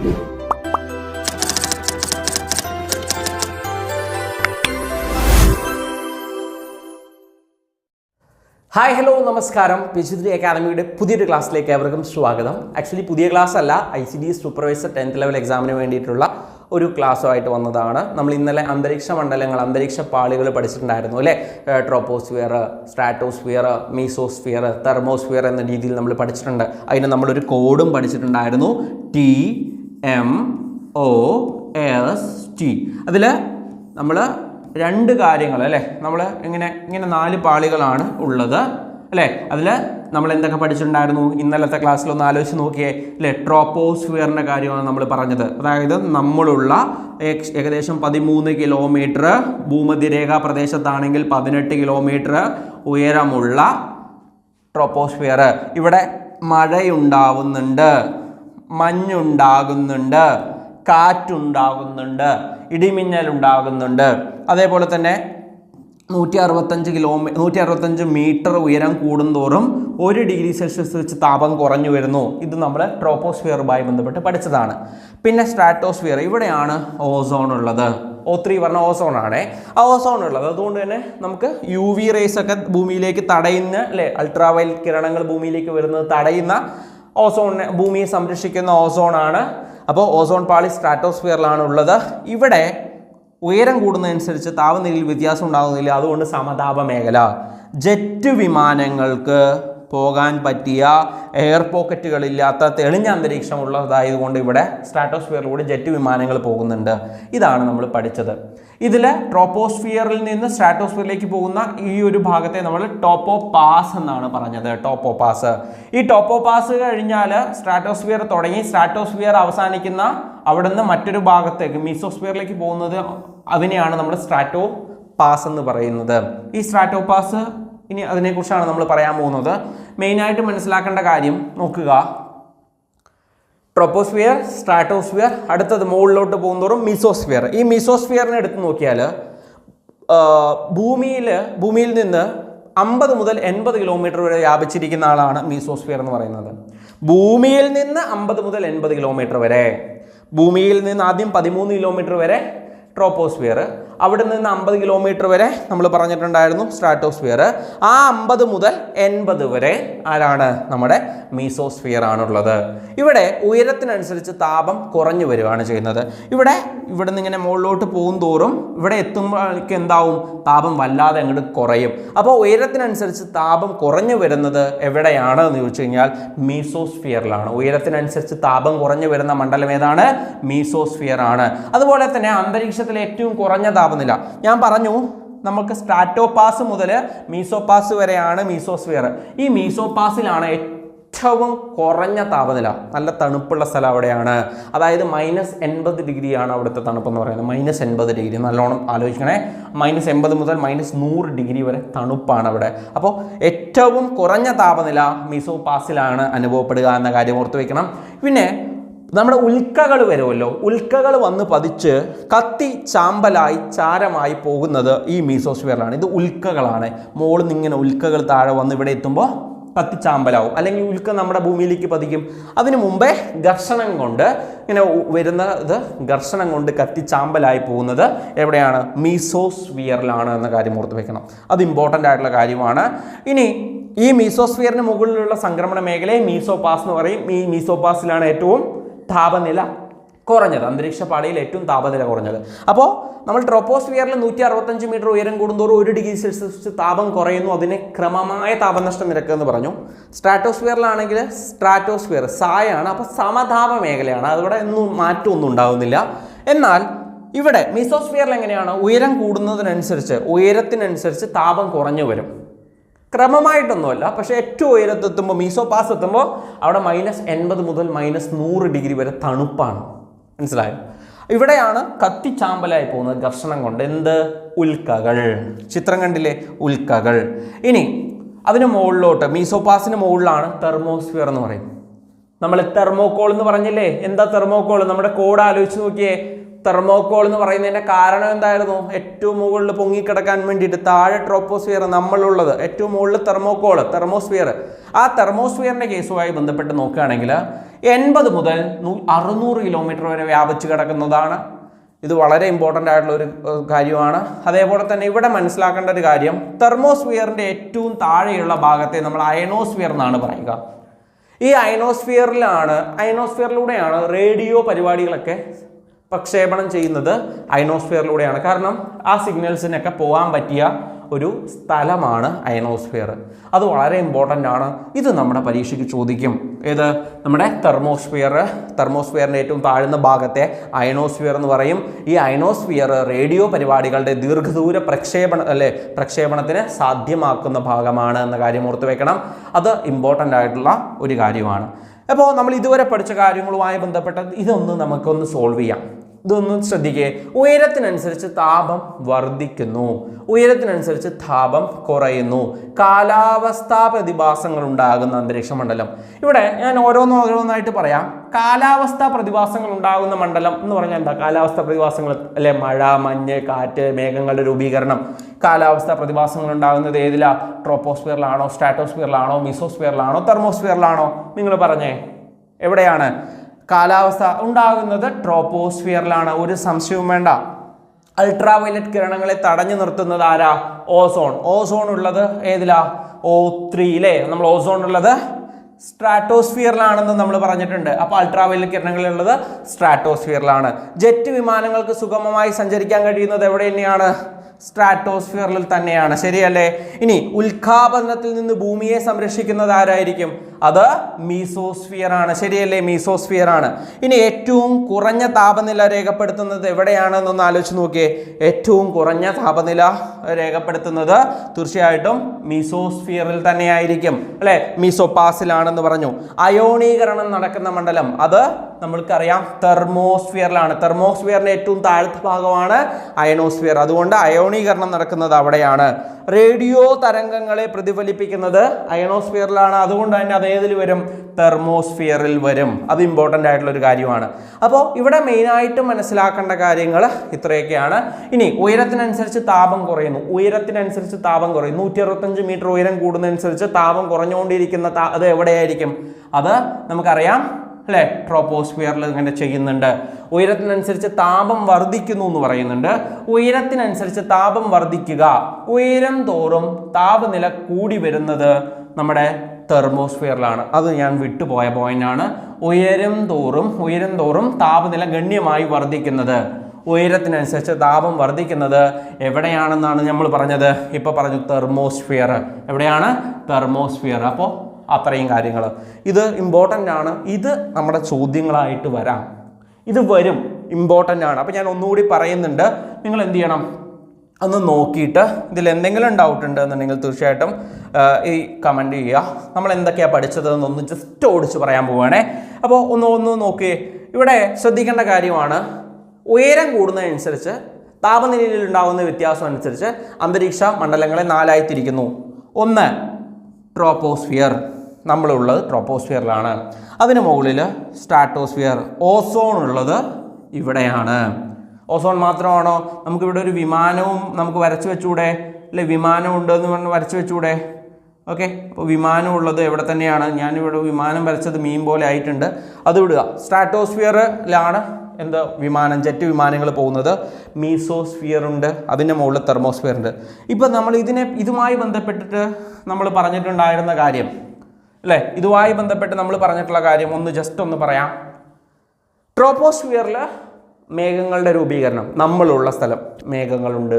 Hi hello നമസ്കാരം. PG3 അക്കാദമിയുടെ പുതിയൊരു ക്ലാസ്സിലേക്ക് ഏവർക്കും സ്വാഗതം. ആക്ച്വലി പുതിയ ക്ലാസ് അല്ല, ICDS സൂപ്പർവൈസർ 10th ലെവൽ എക്സാമിന് വേണ്ടിയിട്ടുള്ള ഒരു ക്ലാസ്സുമായിട്ട് വന്നതാണ്. നമ്മൾ ഇന്നലെ അന്തരീക്ഷ മണ്ഡലങ്ങൾ, അന്തരീക്ഷ പാളികൾ പഠിച്ചിട്ടുണ്ടായിരുന്നു അല്ലേ? ട്രോപ്പോസ്ഫിയർ, സ്ട്രാറ്റോസ്ഫിയർ, മീസോസ്ഫിയർ, തെർമോസ്ഫിയർ എന്ന രീതിയിൽ നമ്മൾ പഠിച്ചിട്ടുണ്ട്. അതിന് നമ്മളൊരു കോഡും പഠിച്ചിട്ടുണ്ടായിരുന്നു, TMOST. അതിൽ നമ്മൾ രണ്ട് കാര്യങ്ങൾ അല്ലേ, നമ്മൾ ഇങ്ങനെ 4 പാളികളാണ് ഉള്ളത് അല്ലേ? അതിൽ നമ്മൾ എന്തൊക്കെ പഠിച്ചിട്ടുണ്ടായിരുന്നു? ഇന്നലത്തെ ക്ലാസ്സിൽ ഒന്ന് ആലോചിച്ച് നോക്കിയേ അല്ലേ? ട്രോപ്പോസ്ഫിയറിൻ്റെ കാര്യമാണ് നമ്മൾ പറഞ്ഞത്. അതായത് നമ്മളുള്ള ഏകദേശം 13 കിലോമീറ്റർ ഭൂമധ്യരേഖാ പ്രദേശത്താണെങ്കിൽ 18 കിലോമീറ്റർ ഉയരമുള്ള ട്രോപ്പോസ്ഫിയർ. ഇവിടെ മഴയുണ്ടാവുന്നുണ്ട്, മഞ്ഞുണ്ടാകുന്നുണ്ട്, കാറ്റുണ്ടാകുന്നുണ്ട്, ഇടിമിന്നലുണ്ടാകുന്നുണ്ട്. അതേപോലെ തന്നെ 165 മീറ്റർ ഉയരം കൂടുന്തോറും 1 ഡിഗ്രി സെൽഷ്യസ് വെച്ച് താപം കുറഞ്ഞു വരുന്നു. ഇത് നമ്മൾ ട്രോപ്പോസ്ഫിയറുമായി ബന്ധപ്പെട്ട് പഠിച്ചതാണ്. പിന്നെ സ്ട്രാറ്റോസ്ഫിയർ, ഇവിടെയാണ് ഓസോൺ ഉള്ളത്. O3 പറഞ്ഞ ഓസോൺ ആണേ. ആ ഓസോൺ ഉള്ളത് അതുകൊണ്ട് തന്നെ നമുക്ക് UV റേസ് ഒക്കെ ഭൂമിയിലേക്ക് തടയുന്ന അല്ലേ, അൾട്രാവയലറ്റ് കിരണങ്ങൾ ഭൂമിയിലേക്ക് വരുന്നത് തടയുന്ന ഓസോണിനെ, ഭൂമിയെ സംരക്ഷിക്കുന്ന ഓസോണാണ്. അപ്പോൾ ഓസോൺ പാളി സ്ട്രാറ്റോസ്ഫിയറിലാണ് ഉള്ളത്. ഇവിടെ ഉയരം കൂടുന്നതനുസരിച്ച് താപനിലയിൽ വ്യത്യാസം ഉണ്ടാകുന്നില്ല. അതുകൊണ്ട് സമതാപ മേഖല. ജെറ്റ് വിമാനങ്ങൾക്ക് പോകാൻ പറ്റിയ എയർ പോക്കറ്റുകളില്ലാത്ത തെളിഞ്ഞ അന്തരീക്ഷമുള്ളതായതുകൊണ്ട് ഇവിടെ സ്ട്രാറ്റോസ്ഫിയറിലൂടെ ജെറ്റ് വിമാനങ്ങൾ പോകുന്നുണ്ട്. ഇതാണ് നമ്മൾ പഠിച്ചത്. ഇതിൽ ട്രോപ്പോസ്ഫിയറിൽ നിന്ന് സ്ട്രാറ്റോസ്ഫിയറിലേക്ക് പോകുന്ന ഈ ഒരു ഭാഗത്തെ നമ്മൾ ടോപ്പോ പാസ് എന്നാണ് പറഞ്ഞത്. ടോപ്പോ പാസ്. ഈ ടോപ്പോ പാസ് കഴിഞ്ഞാൽ സ്ട്രാറ്റോസ്ഫിയർ തുടങ്ങി സ്ട്രാറ്റോസ്ഫിയർ അവസാനിക്കുന്ന അവിടെ നിന്ന് മറ്റൊരു ഭാഗത്തേക്ക് മീസോസ്ഫിയറിലേക്ക് പോകുന്നത്, അതിനെയാണ് നമ്മൾ സ്ട്രാറ്റോ പാസ് എന്ന് പറയുന്നത്. ഈ സ്ട്രാറ്റോ പാസ് ഇനി അതിനെക്കുറിച്ചാണ് നമ്മൾ പറയാൻ പോകുന്നത്. മെയിനായിട്ട് മനസ്സിലാക്കേണ്ട കാര്യം നോക്കുക, ട്രോപ്പോസ്ഫിയർ, സ്ട്രാറ്റോസ്ഫിയർ, അടുത്തത് മുകളിലോട്ട് പോകുന്നതോറും മീസോസ്ഫിയർ. ഈ മീസോസ്ഫിയറിനെ എടുത്ത് നോക്കിയാൽ ഭൂമിയിൽ നിന്ന് 50 മുതൽ 80 കിലോമീറ്റർ വരെ വ്യാപിച്ചിരിക്കുന്ന ആളാണ് മീസോസ്ഫിയർ എന്ന് പറയുന്നത്. ഭൂമിയിൽ നിന്ന് 50 മുതൽ 80 കിലോമീറ്റർ വരെ. ഭൂമിയിൽ നിന്ന് ആദ്യം 13 കിലോമീറ്റർ വരെ ട്രോപ്പോസ്ഫിയർ, അവിടെ നിന്ന് 50 കിലോമീറ്റർ വരെ നമ്മൾ പറഞ്ഞിട്ടുണ്ടായിരുന്നു സ്ട്രാറ്റോസ്ഫിയർ. ആ 50 മുതൽ 80 വരെ ആരാണ്? നമ്മുടെ മീസോസ്ഫിയർ ആണുള്ളത്. ഇവിടെ ഉയരത്തിനനുസരിച്ച് താപം കുറഞ്ഞു വരികയാണ് ചെയ്യുന്നത്. ഇവിടെ നിന്ന് ഇങ്ങനെ മുകളിലോട്ട് പോകും തോറും ഇവിടെ എത്തുമ്പോഴേക്ക് എന്താവും? താപം വല്ലാതെ അങ്ങോട്ട് കുറയും. അപ്പോൾ ഉയരത്തിനനുസരിച്ച് താപം കുറഞ്ഞു വരുന്നത് എവിടെയാണ് എന്ന് ചോദിച്ചു കഴിഞ്ഞാൽ മീസോസ്ഫിയറിലാണ്. ഉയരത്തിനനുസരിച്ച് താപം കുറഞ്ഞു വരുന്ന മണ്ഡലം ഏതാണ്? മീസോസ്ഫിയർ ആണ്. അതുപോലെ തന്നെ അന്തരീക്ഷത്തിലെ ഏറ്റവും കുറഞ്ഞ താപനില ഞാൻ പറഞ്ഞു, നമുക്ക് സ്ട്രാറ്റോപാസ് മുതൽ മീസോപാസ് വരെയാണ് മീസോസ്ഫിയർ. ഈ മീസോപാസിലാണ് ഏറ്റവും കുറഞ്ഞ താപനില. നല്ല തണുപ്പുള്ള സ്ഥലം അവിടെയാണ്. അതായത് -80 ഡിഗ്രിയാണ് അവിടുത്തെ തണുപ്പെന്ന് പറയുന്നത്. -80 ഡിഗ്രി, നല്ലോണം ആലോചിക്കണേ. -80 മുതൽ -100 ഡിഗ്രി വരെ തണുപ്പാണ് അവിടെ. അപ്പോൾ ഏറ്റവും കുറഞ്ഞ താപനില മീസോപാസിലാണ് അനുഭവപ്പെടുക എന്ന കാര്യം ഓർത്ത് വയ്ക്കണം. പിന്നെ നമ്മുടെ ഉൽക്കകൾ വരുമല്ലോ, ഉൽക്കകൾ വന്ന് പതിച്ച് കത്തി ചാമ്പലായി ചാരമായി പോകുന്നത് ഈ മീസോസ്ഫിയറിലാണ്. ഇത് ഉൽക്കകളാണ്. മുകളിൽ നിന്ന് ഇങ്ങനെ ഉൽക്കകൾ താഴെ വന്ന് ഇവിടെ എത്തുമ്പോൾ കത്തിച്ചാമ്പലാവും, അല്ലെങ്കിൽ ഉൽക്ക നമ്മുടെ ഭൂമിയിലേക്ക് പതിക്കും. അതിനു മുമ്പേ ഘർഷണം കൊണ്ട് ഇങ്ങനെ വരുന്നത്, ഘർഷണം കൊണ്ട് കത്തിച്ചാമ്പലായി പോകുന്നത് എവിടെയാണ്? മീസോസ്ഫിയറിലാണ് എന്ന കാര്യം ഓർത്ത് വെക്കണം. അത് ഇമ്പോർട്ടൻ്റ് ആയിട്ടുള്ള കാര്യമാണ്. ഇനി ഈ മീസോസ്ഫിയറിന് മുകളിലുള്ള സംക്രമണ മേഖലയെ മീസോപാസ് എന്ന് പറയും. ഈ മീസോപാസിലാണ് ഏറ്റവും താപനില കുറഞ്ഞത്, അന്തരീക്ഷ പാളിയിൽ ഏറ്റവും താപനില കുറഞ്ഞത്. അപ്പോൾ നമ്മൾ ട്രോപ്പോസ്ഫിയറിൽ 165 മീറ്റർ ഉയരം കൂടുന്തോറും 1 ഡിഗ്രി സെൽഷ്യസ് താപം കുറയുന്നു. അതിന് ക്രമമായ താപനഷ്ട നിരക്ക് എന്ന് പറഞ്ഞു. സ്ട്രാറ്റോസ്ഫിയറിലാണെങ്കിൽ സ്ട്രാറ്റോസ്ഫിയർ സായാണ്, അപ്പോൾ സമതാപ മേഖലയാണ്. അതോടെ മാറ്റമൊന്നും ഉണ്ടാകുന്നില്ല. എന്നാൽ ഇവിടെ മീസോസ്ഫിയറിൽ എങ്ങനെയാണ്? ഉയരം ഉയരത്തിനനുസരിച്ച് താപം കുറഞ്ഞു വരും. ക്രമമായിട്ടൊന്നുമല്ല, പക്ഷേ ഏറ്റവും ഉയരത്തെത്തുമ്പോൾ മീസോപാസ് എത്തുമ്പോൾ അവിടെ -80 മുതൽ -100 ഡിഗ്രി വരെ തണുപ്പാണ്. മനസ്സിലായോ? ഇവിടെയാണ് കത്തിച്ചാമ്പലായി പോകുന്നത് ഘർഷണം കൊണ്ട്. എന്ത്? ഉൽക്കകൾ. ചിത്രം കണ്ടില്ലേ? ഉൽക്കകൾ. ഇനി അതിന് മുകളിലോട്ട്, മീസോപാസിന് മുകളിലാണ് തെർമോസ്ഫിയർ എന്ന് പറയും. നമ്മൾ തെർമോകോൾ എന്ന് പറഞ്ഞില്ലേ? എന്താ തെർമോകോൾ? നമ്മുടെ കോഡ് ആലോചിച്ച് നോക്കിയേ. തെർമോകോൾ എന്ന് പറയുന്നതിൻ്റെ കാരണം എന്തായിരുന്നു? ഏറ്റവും മുകളിൽ പൊങ്ങിക്കിടക്കാൻ വേണ്ടിയിട്ട്. താഴെ ട്രോപ്പോസ്ഫിയർ നമ്മളുള്ളത്, ഏറ്റവും മുകളിൽ തെർമോസ്ഫിയർ. ആ തെർമോസ്ഫിയറിൻ്റെ കേസുമായി ബന്ധപ്പെട്ട് നോക്കുകയാണെങ്കിൽ 80 മുതൽ 600 കിലോമീറ്റർ വരെ വ്യാപിച്ചു കിടക്കുന്നതാണ്. ഇത് വളരെ ഇമ്പോർട്ടൻ്റ് ആയിട്ടുള്ള ഒരു കാര്യമാണ്. അതേപോലെ തന്നെ ഇവിടെ മനസ്സിലാക്കേണ്ട ഒരു കാര്യം, തെർമോസ്ഫിയറിൻ്റെ ഏറ്റവും താഴെയുള്ള ഭാഗത്തെ നമ്മൾ അയനോസ്ഫിയർ എന്നാണ് പറയുക. ഈ അയനോസ്ഫിയറിലൂടെയാണ് റേഡിയോ പരിപാടികളൊക്കെ പ്രക്ഷേപണം ചെയ്യുന്നത്. അയനോസ്ഫിയറിലൂടെയാണ്. കാരണം ആ സിഗ്നൽസിനൊക്കെ പോകാൻ പറ്റിയ ഒരു സ്ഥലമാണ് അയനോസ്ഫിയർ. അത് വളരെ ഇമ്പോർട്ടൻ്റ് ആണ്. ഇത് നമ്മുടെ പരീക്ഷയ്ക്ക് ചോദിക്കും. ഏത്? നമ്മുടെ തെർമോസ്ഫിയറിൻ്റെ ഏറ്റവും താഴ്ന്ന ഭാഗത്തെ അയനോസ്ഫിയർ എന്ന് പറയും. ഈ അയനോസ്ഫിയർ റേഡിയോ പരിപാടികളുടെ ദീർഘദൂര പ്രക്ഷേപണത്തിന് സാധ്യമാക്കുന്ന ഭാഗമാണ് എന്ന കാര്യം ഓർത്ത് വെക്കണം. അത് ഇമ്പോർട്ടൻ്റ് ആയിട്ടുള്ള ഒരു കാര്യമാണ്. അപ്പോൾ നമ്മൾ ഇതുവരെ പഠിച്ച കാര്യങ്ങളുമായി ബന്ധപ്പെട്ട ഇതൊന്ന് നമുക്കൊന്ന് സോൾവ് ചെയ്യാം. ഇതൊന്ന് ശ്രദ്ധിക്കുക. ഉയരത്തിനനുസരിച്ച് താപം വർദ്ധിക്കുന്നു, ഉയരത്തിനനുസരിച്ച് താപം കുറയുന്നു, കാലാവസ്ഥാ പ്രതിഭാസങ്ങൾ ഉണ്ടാകുന്ന അന്തരീക്ഷ മണ്ഡലം. ഇവിടെ ഞാൻ ഓരോന്നായിട്ട് പറയാം. കാലാവസ്ഥാ പ്രതിഭാസങ്ങൾ ഉണ്ടാകുന്ന മണ്ഡലം എന്ന് പറഞ്ഞാൽ എന്താ? കാലാവസ്ഥാ പ്രതിഭാസങ്ങൾ അല്ലെ, മഴ, മഞ്ഞ്, കാറ്റ്, മേഘങ്ങളുടെ രൂപീകരണം. കാലാവസ്ഥാ പ്രതിഭാസങ്ങൾ ഉണ്ടാകുന്നത് ഏതിലാ? ട്രോപ്പോസ്ഫിയറിലാണോ, സ്ട്രാറ്റോസ്ഫിയറിലാണോ, മീസോസ്ഫിയറിലാണോ, തെർമോസ്ഫിയറിലാണോ? നിങ്ങൾ പറഞ്ഞേ, എവിടെയാണ് കാലാവസ്ഥ ഉണ്ടാകുന്നത്? ട്രോപ്പോസ്ഫിയറിലാണ്. ഒരു സംശയവും വേണ്ട. അൾട്രാ വയലറ്റ് കിരണങ്ങളെ തടഞ്ഞു നിർത്തുന്നത് ആരാ? ഓസോൺ ഉള്ളത് ഏതിലാ? O3 അല്ലേ? നമ്മൾ ഓസോൺ ഉള്ളത് സ്ട്രാറ്റോസ്ഫിയറിലാണെന്ന് നമ്മൾ പറഞ്ഞിട്ടുണ്ട്. അപ്പോൾ അൾട്രാ വയലറ്റ് കിരണങ്ങളുള്ളത് സ്ട്രാറ്റോസ്ഫിയറിലാണ്. ജെറ്റ് വിമാനങ്ങൾക്ക് സുഗമമായി സഞ്ചരിക്കാൻ കഴിയുന്നത് എവിടെ തന്നെയാണ്? സ്ട്രാറ്റോസ്ഫിയറിൽ തന്നെയാണ്. ശരിയല്ലേ? ഇനി ഉൽക്കാപതനത്തിൽ നിന്ന് ഭൂമിയെ സംരക്ഷിക്കുന്നത് ആരായിരിക്കും? അത് മീസോസ്ഫിയർ ആണ്. ശരിയല്ലേ? മീസോസ്ഫിയർ ആണ്. ഇനി ഏറ്റവും കുറഞ്ഞ താപനില രേഖപ്പെടുത്തുന്നത് എവിടെയാണെന്നൊന്ന് ആലോചിച്ച് നോക്കിയേ. ഏറ്റവും കുറഞ്ഞ താപനില രേഖപ്പെടുത്തുന്നത് തീർച്ചയായിട്ടും മീസോസ്ഫിയറിൽ തന്നെയായിരിക്കും അല്ലെ? മീസോപാസിലാണെന്ന് പറഞ്ഞു. അയോണീകരണം നടക്കുന്ന മണ്ഡലം അത് നമ്മൾക്കറിയാം തെർമോസ്ഫിയറിലാണ്. തെർമോസ്ഫിയറിന്റെ ഏറ്റവും താഴത്തെ ഭാഗമാണ് അയനോസ്ഫിയർ. അതുകൊണ്ട് അയോണീകരണം നടക്കുന്നത് അവിടെയാണ്. റേഡിയോ തരംഗങ്ങളെ പ്രതിഫലിപ്പിക്കുന്നത് അയനോസ്ഫിയറിലാണ്. അതുകൊണ്ട് തന്നെ അത് ഏതിൽ വരും? തെർമോസ്ഫിയറിൽ വരും. അത് ഇമ്പോർട്ടൻ്റ് ആയിട്ടുള്ള ഒരു കാര്യമാണ്. അപ്പോൾ ഇവിടെ മെയിനായിട്ട് മനസ്സിലാക്കേണ്ട കാര്യങ്ങൾ ഇത്രയൊക്കെയാണ്. ഇനി ഉയരത്തിനനുസരിച്ച് താപം കുറയുന്നു. 165 മീറ്റർ ഉയരം കൂടുന്നതനുസരിച്ച് താപം കുറഞ്ഞുകൊണ്ടിരിക്കുന്ന അത് എവിടെയായിരിക്കും? അത് നമുക്കറിയാം അല്ലെ? ട്രോപ്പോസ്ഫിയറിൽ ഇങ്ങനെ ചെയ്യുന്നുണ്ട്. ഉയരത്തിനനുസരിച്ച് താപം വർദ്ധിക്കുന്നു എന്ന് പറയുന്നുണ്ട്. ഉയരത്തിനനുസരിച്ച് താപം വർദ്ധിക്കുക, ഉയരം തോറും താപനില കൂടി വരുന്നത് നമ്മുടെ തെർമോസ്ഫിയറിലാണ്. അത് ഞാൻ വിട്ടുപോയ പോയിന്റാണ്. ഉയരം തോറും താപനില ഗണ്യമായി വർദ്ധിക്കുന്നത്, ഉയരത്തിനനുസരിച്ച് താപം വർദ്ധിക്കുന്നത് എവിടെയാണെന്നാണ് നമ്മൾ പറഞ്ഞത്? ഇപ്പോൾ പറഞ്ഞു തെർമോസ്ഫിയർ. എവിടെയാണ്? തെർമോസ്ഫിയർ. അപ്പോൾ അത്രയും കാര്യങ്ങൾ ഇത് ഇമ്പോർട്ടൻ്റ് ആണ്. ഇത് നമ്മുടെ ചോദ്യങ്ങളായിട്ട് വരാം. ഇത് വരും, ഇമ്പോർട്ടൻ്റ് ആണ്. അപ്പോൾ ഞാൻ ഒന്നുകൂടി പറയുന്നുണ്ട്. നിങ്ങൾ എന്ത് ചെയ്യണം? ഒന്ന് നോക്കിയിട്ട് ഇതിൽ എന്തെങ്കിലും ഡൗട്ട് ഉണ്ടെന്നുണ്ടെങ്കിൽ തീർച്ചയായിട്ടും ഈ കമൻറ്റ് ചെയ്യുക. നമ്മൾ എന്തൊക്കെയാണ് പഠിച്ചതെന്നൊന്ന് ജസ്റ്റ് ഓടിച്ച് പറയാൻ പോവുകയാണേ. അപ്പോൾ ഒന്ന് നോക്കിയേ. ഇവിടെ ശ്രദ്ധിക്കേണ്ട കാര്യമാണ്, ഉയരം കൂടുന്നതനുസരിച്ച് താപനിലയിൽ ഉണ്ടാകുന്ന വ്യത്യാസം അനുസരിച്ച് അന്തരീക്ഷ മണ്ഡലങ്ങളെ 4ആയി തിരിക്കുന്നു. ഒന്ന് ട്രോപ്പോസ്ഫിയർ, നമ്മളുള്ളത് ട്രോപ്പോസ്ഫിയറിലാണ്. അതിന് മുകളിൽ സ്ട്രാറ്റോസ്ഫിയർ. ഓസോൺ ഉള്ളത് ഇവിടെയാണ്. ഓസോൺ മാത്രമാണോ? നമുക്കിവിടെ ഒരു വിമാനവും നമുക്ക് വരച്ചു വെച്ചൂടെ അല്ലെ? വിമാനം ഉണ്ടെന്ന് പറഞ്ഞ് വരച്ചു വെച്ചൂടെ? ഓക്കെ, അപ്പോൾ വിമാനം ഉള്ളത് എവിടെ തന്നെയാണ്? ഞാനിവിടെ വിമാനം വരച്ചത് മീൻ പോലെ ആയിട്ടുണ്ട്, അത് വിടുക. സ്ട്രാറ്റോസ്ഫിയറിലാണ് ജെറ്റ് വിമാനങ്ങൾ പോകുന്നത്. മീസോസ്ഫിയർ ഉണ്ട്, അതിൻ്റെ മുകളിൽ തെർമോസ്ഫിയർ ഉണ്ട്. ഇപ്പം നമ്മൾ ഇതുമായി ബന്ധപ്പെട്ടിട്ട് നമ്മൾ പറഞ്ഞിട്ടുണ്ടായിരുന്ന കാര്യം അല്ലേ? ഇതുമായി ബന്ധപ്പെട്ട് നമ്മൾ പറഞ്ഞിട്ടുള്ള കാര്യം ജസ്റ്റ് ഒന്ന് പറയാം. ട്രോപ്പോസ്ഫിയറിൽ മേഘങ്ങളുടെ രൂപീകരണം, നമ്മളുള്ള സ്ഥലം, മേഘങ്ങളുണ്ട്,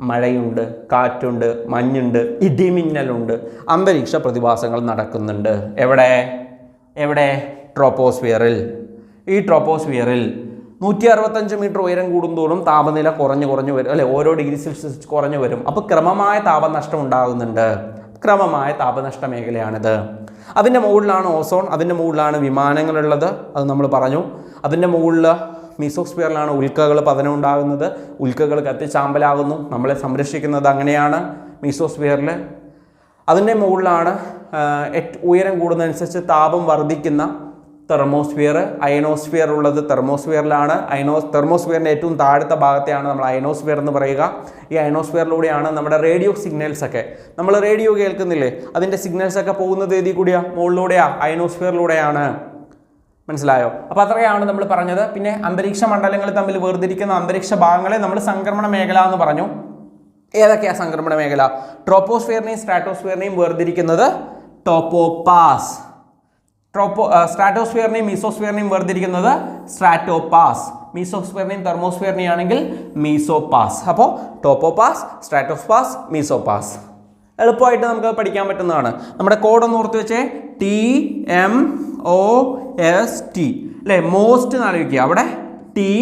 മഴയുണ്ട്, കാറ്റുണ്ട്, മഞ്ഞുണ്ട്, ഇടിമിന്നലുണ്ട്, അന്തരീക്ഷ പ്രതിഭാസങ്ങൾ നടക്കുന്നുണ്ട്. എവിടെ? ട്രോപ്പോസ്ഫിയറിൽ. ഈ ട്രോപ്പോസ്ഫിയറിൽ 165 മീറ്റർ ഉയരം കൂടുന്തോറും താപനില കുറഞ്ഞു വരും അല്ലെ? ഓരോ ഡിഗ്രി സെൽഷ്യസ് കുറഞ്ഞു വരും. അപ്പോൾ ക്രമമായ താപനഷ്ടം ഉണ്ടാകുന്നുണ്ട്. ക്രമമായ താപനഷ്ട മേഖലയാണിത്. അതിൻ്റെ മുകളിലാണ് ഓസോൺ, അതിൻ്റെ മുകളിലാണ് വിമാനങ്ങളുള്ളത്, അത് നമ്മൾ പറഞ്ഞു. അതിൻ്റെ മുകളിൽ മീസോസ്ഫിയറിലാണ് ഉൽക്കകൾ പതനം ഉണ്ടാകുന്നത്. ഉൽക്കകൾ കത്തിച്ചാമ്പലാകുന്നു. നമ്മളെ സംരക്ഷിക്കുന്നത് അങ്ങനെയാണ് മീസോസ്ഫിയറിൽ. അതിൻ്റെ മുകളിലാണ് ഉയരം കൂടുന്നതനുസരിച്ച് താപം വർദ്ധിക്കുന്ന തെർമോസ്ഫിയർ. അയനോസ്ഫിയർ ഉള്ളത് തെർമോസ്ഫിയറിലാണ്. തെർമോസ്ഫിയറിൻ്റെ ഏറ്റവും താഴത്തെ ഭാഗത്തെയാണ് നമ്മൾ അയനോസ്ഫിയർ എന്ന് പറയുക. ഈ അയനോസ്ഫിയറിലൂടെയാണ് നമ്മുടെ റേഡിയോ സിഗ്നൽസൊക്കെ, നമ്മൾ റേഡിയോ കേൾക്കുന്നില്ലേ, അതിൻ്റെ സിഗ്നൽസൊക്കെ പോകുന്നത് ഏതിൽ കൂടിയാണ്? മുകളിലൂടെയാണ്, അയനോസ്ഫിയറിലൂടെയാണ്. മനസ്സിലായോ? അപ്പോൾ അത്രയാണ് നമ്മൾ പറഞ്ഞത്. പിന്നെ അന്തരീക്ഷ മണ്ഡലങ്ങൾ തമ്മിൽ വേർതിരിക്കുന്ന അന്തരീക്ഷ ഭാഗങ്ങളെ നമ്മൾ സംക്രമണ മേഖല എന്ന് പറഞ്ഞു. ഏതൊക്കെയാണ് സംക്രമണ മേഖല? ട്രോപ്പോസ്ഫിയറിനെയും സ്ട്രാറ്റോസ്ഫിയറിനെയും വേർതിരിക്കുന്നത് ടോപ്പോപാസ്. സ്ട്രാറ്റോസ്ഫിയറിനെയും മീസോസ്ഫിയറിനെയും വേർതിരിക്കുന്നത് സ്ട്രാറ്റോപാസ്. മീസോസ്ഫിയറിനെയും തെർമോസ്ഫിയറിനെയും ആണെങ്കിൽ മീസോപാസ്. അപ്പോൾ ടോപ്പോപാസ്, സ്ട്രാറ്റോപാസ്, മീസോപാസ് എളുപ്പമായിട്ട് നമുക്ക് പഠിക്കാൻ പറ്റുന്നതാണ്. നമ്മുടെ കോഡൊന്ന് ഓർത്ത് വെച്ചേ, TMOST അല്ലേ? മോസ്റ്റ് എന്ന് ആലോചിക്കുക. അവിടെ ടി,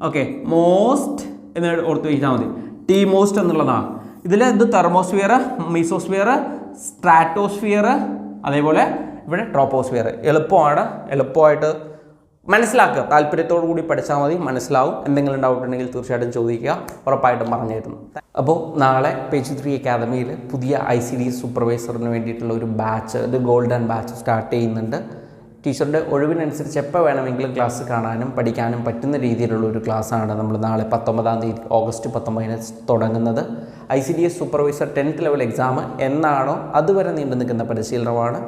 ഓക്കെ, മോസ്റ്റ് എന്ന് ഓർത്ത് വയ്ക്കാൻ മതി. ടി മോസ്റ്റ് എന്നുള്ളതാണ്. ഇതിൽ ഇത് തെർമോസ്ഫിയർ, മീസോസ്ഫിയർ, സ്ട്രാറ്റോസ്ഫിയർ, അതേപോലെ ഇവിടെ ട്രോപ്പോസ്ഫിയർ. എളുപ്പമായിട്ട് മനസ്സിലാക്കുക. താല്പര്യത്തോടു കൂടി പഠിച്ചാൽ മതി, മനസ്സിലാവും. എന്തെങ്കിലും ഡൗട്ട് ഉണ്ടെങ്കിൽ തീർച്ചയായിട്ടും ചോദിക്കുക, ഉറപ്പായിട്ടും പറഞ്ഞു തരുന്നു. അപ്പോൾ നാളെ പേജ് 3 അക്കാദമിയിൽ പുതിയ ICDS സൂപ്പർവൈസറിന് വേണ്ടിയിട്ടുള്ള ഒരു ബാച്ച്, ഒരു ഗോൾഡൻ ബാച്ച് സ്റ്റാർട്ട് ചെയ്യുന്നുണ്ട്. ടീച്ചറുടെ ഒഴിവിനനുസരിച്ച് എപ്പോൾ വേണമെങ്കിലും ക്ലാസ് കാണാനും പഠിക്കാനും പറ്റുന്ന രീതിയിലുള്ള ഒരു ക്ലാസ്സാണ് നമ്മൾ നാളെ 19-ാം തീയതി ഓഗസ്റ്റ് 19-ന് തുടങ്ങുന്നത്. ICDS supervisor 10th level exam എന്നാണോ അതുവരെ നീണ്ടു നിൽക്കുന്ന പരിശീലനമാണ്.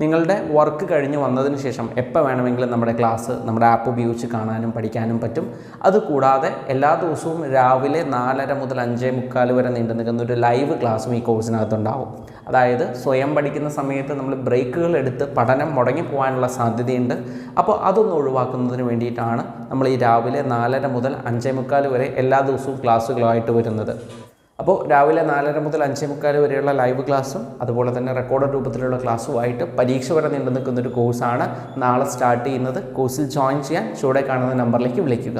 നിങ്ങളുടെ വർക്ക് കഴിഞ്ഞ് വന്നതിന് ശേഷം എപ്പോൾ വേണമെങ്കിലും നമ്മുടെ ക്ലാസ് നമ്മുടെ ആപ്പ് ഉപയോഗിച്ച് കാണാനും പഠിക്കാനും പറ്റും. അതുകൂടാതെ എല്ലാ ദിവസവും രാവിലെ 4:30 മുതൽ 5:45 വരെ നീണ്ടു നിൽക്കുന്ന ഒരു ലൈവ് ക്ലാസ്സും ഈ കോഴ്സിനകത്തുണ്ടാവും. അതായത് സ്വയം പഠിക്കുന്ന സമയത്ത് നമ്മൾ ബ്രേക്കുകൾ എടുത്ത് പഠനം മുടങ്ങിപ്പോകാനുള്ള സാധ്യതയുണ്ട്. അപ്പോൾ അതൊന്ന് ഒഴിവാക്കുന്നതിന് വേണ്ടിയിട്ടാണ് നമ്മൾ ഈ രാവിലെ 4:30 മുതൽ 5:45 വരെ എല്ലാ ദിവസവും ക്ലാസ്സുകളായിട്ട് വരുന്നത്. അപ്പോൾ രാവിലെ 4:30 മുതൽ 5:45 വരെയുള്ള ലൈവ് ക്ലാസ്സും അതുപോലെ തന്നെ റെക്കോർഡ് രൂപത്തിലുള്ള ക്ലാസ്സുമായിട്ട് പരീക്ഷ വരെ നീണ്ടു നിൽക്കുന്നൊരു കോഴ്സാണ് നാളെ സ്റ്റാർട്ട് ചെയ്യുന്നത്. കോഴ്സിൽ ജോയിൻ ചെയ്യാൻ ചുവടെ കാണുന്ന നമ്പറിലേക്ക് വിളിക്കുക.